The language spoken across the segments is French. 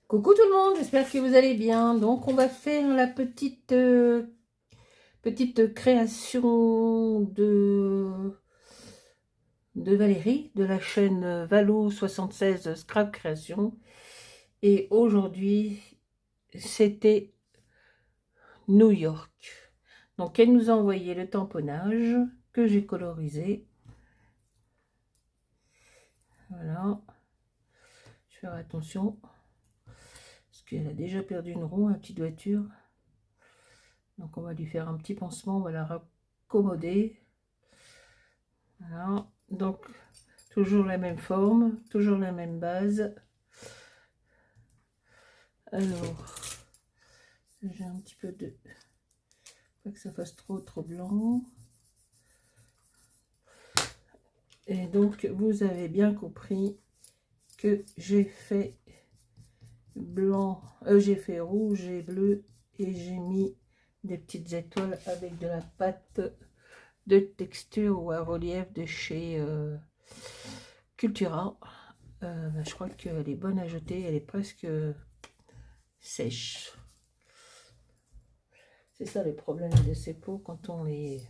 Coucou tout le monde, j'espère que vous allez bien. Donc on va faire la petite création de Valérie de la chaîne Valo76 Scrap Création. Et aujourd'hui c'était New York. Donc elle nous a envoyé le tamponnage que j'ai colorisé. Voilà. Je vais faire attention parce qu'elle a déjà perdu une roue, la petite voiture. Donc on va lui faire un petit pansement, on va la raccommoder. Voilà, donc toujours la même forme, toujours la même base. Alors, j'ai un petit peu de... Pas que ça fasse trop blanc. Et donc, vous avez bien compris que j'ai fait blanc, j'ai fait rouge et bleu, et j'ai mis des petites étoiles avec de la pâte de texture ou à relief de chez Cultura. Je crois qu'elle est bonne à jeter, elle est presque sèche. C'est ça le problème de ces pots quand on les...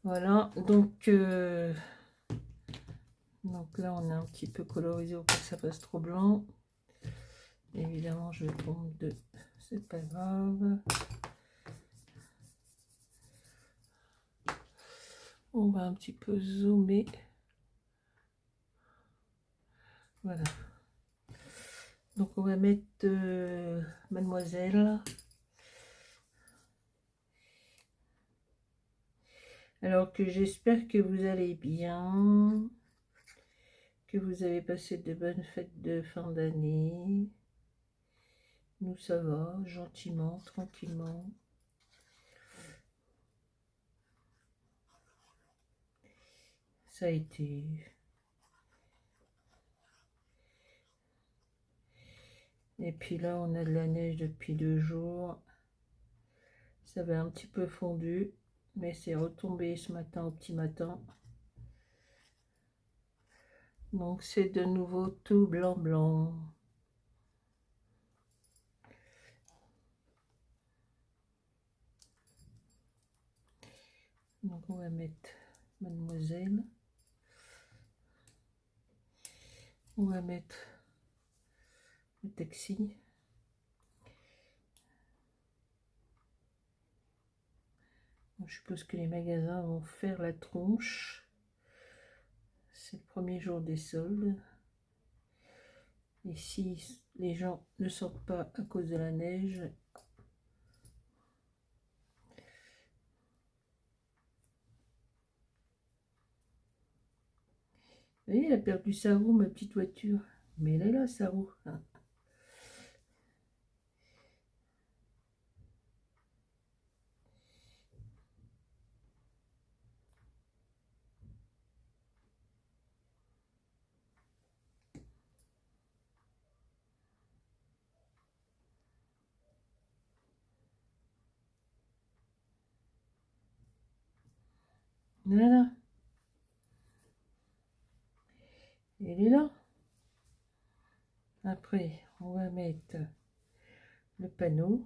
Voilà, donc là on a un petit peu colorisé pour que ça passe trop blanc. Évidemment je vais prendre deux, c'est pas grave. On va un petit peu zoomer. Voilà. Donc on va mettre Mademoiselle. Alors que j'espère que vous allez bien, que vous avez passé de bonnes fêtes de fin d'année. Nous ça va, gentiment, tranquillement. Ça a été... Et puis là, on a de la neige depuis 2 jours. Ça avait un petit peu fondu, mais c'est retombé ce matin au petit matin. Donc c'est de nouveau tout blanc blanc. Donc on va mettre Mademoiselle. On va mettre le taxi. Je suppose que les magasins vont faire la tronche. C'est le premier jour des soldes. Et si les gens ne sortent pas à cause de la neige, vous voyez, elle a perdu sa roue, ma petite voiture. Mais elle est là, sa roue. Hein. Voilà. Elle est là. Après, on va mettre le panneau.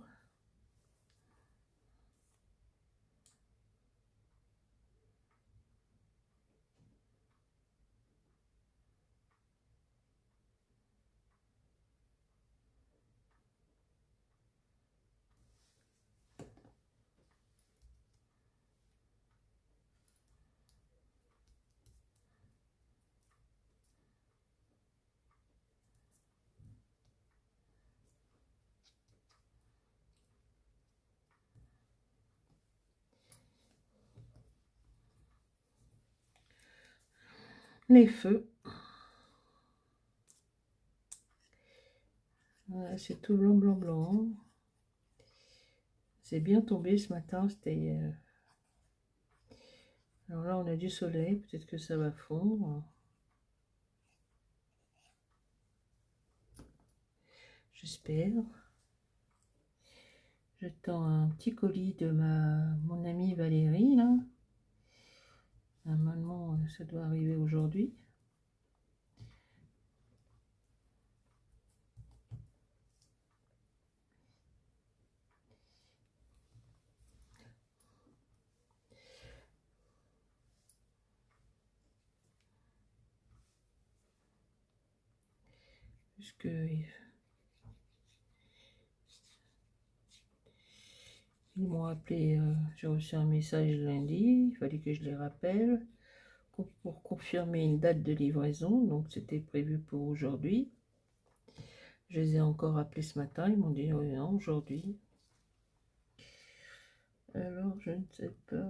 Les feux. Voilà, c'est tout blanc, blanc, blanc. C'est bien tombé ce matin. C'était... Alors là, on a du soleil. Peut-être que ça va fondre. J'espère. J'attends un petit colis de mon amie Valérie, là. Normalement, ça doit arriver aujourd'hui. puisque ils m'ont appelé, j'ai reçu un message lundi, il fallait que je les rappelle pour confirmer une date de livraison, donc c'était prévu pour aujourd'hui. Je les ai encore appelés ce matin, ils m'ont dit oh non, aujourd'hui. Alors je ne sais pas.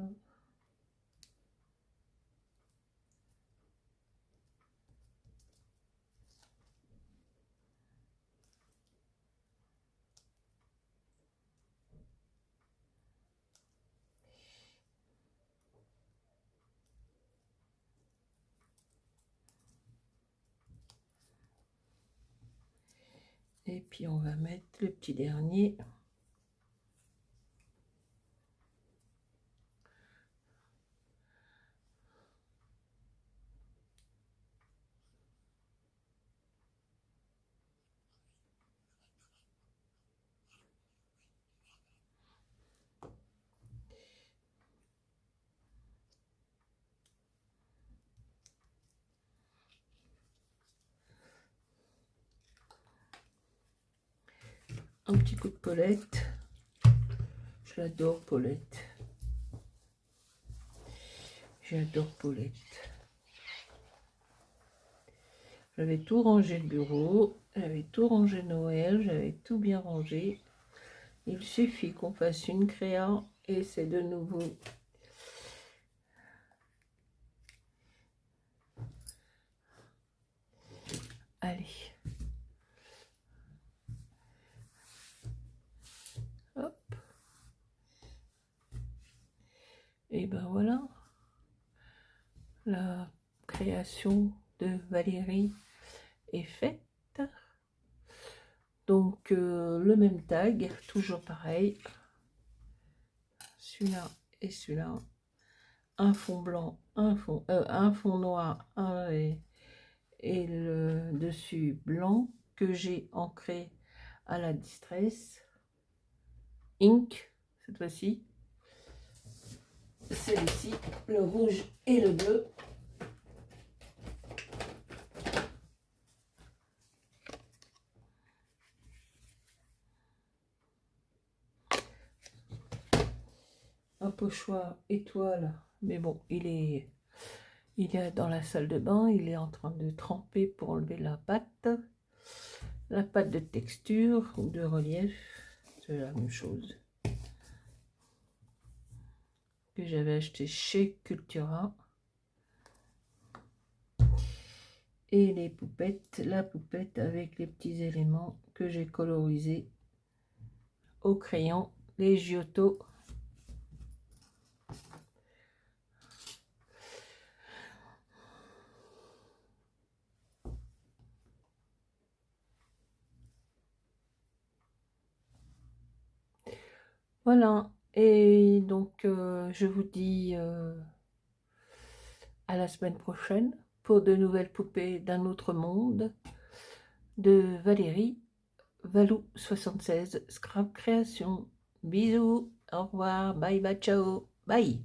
Et puis on va mettre le petit dernier. Un petit coup de Paulette. Je l'adore, Paulette. J'adore Paulette. J'avais tout rangé le bureau, j'avais tout rangé Noël, j'avais tout bien rangé. Il suffit qu'on fasse une créa et c'est de nouveau. Allez. Hop. Et ben voilà. La création de Valérie est faite. Donc le même tag, toujours pareil. Celui-là et celui-là. Un fond blanc, un fond noir, et le dessus blanc que j'ai ancré à la Distress Ink cette fois-ci. Celui-ci, le rouge et le bleu. Un pochoir étoile, mais bon, il est dans la salle de bain, il est en train de tremper pour enlever la pâte de texture ou de relief, c'est la même chose, que j'avais acheté chez Cultura. Et les poupettes, la poupette avec les petits éléments que j'ai colorisés au crayon, les Giotto. Voilà, et donc je vous dis à la semaine prochaine pour de nouvelles poupées d'un autre monde de Valérie Valou76 Scrap Création. Bisous, au revoir, bye bye, ciao, bye.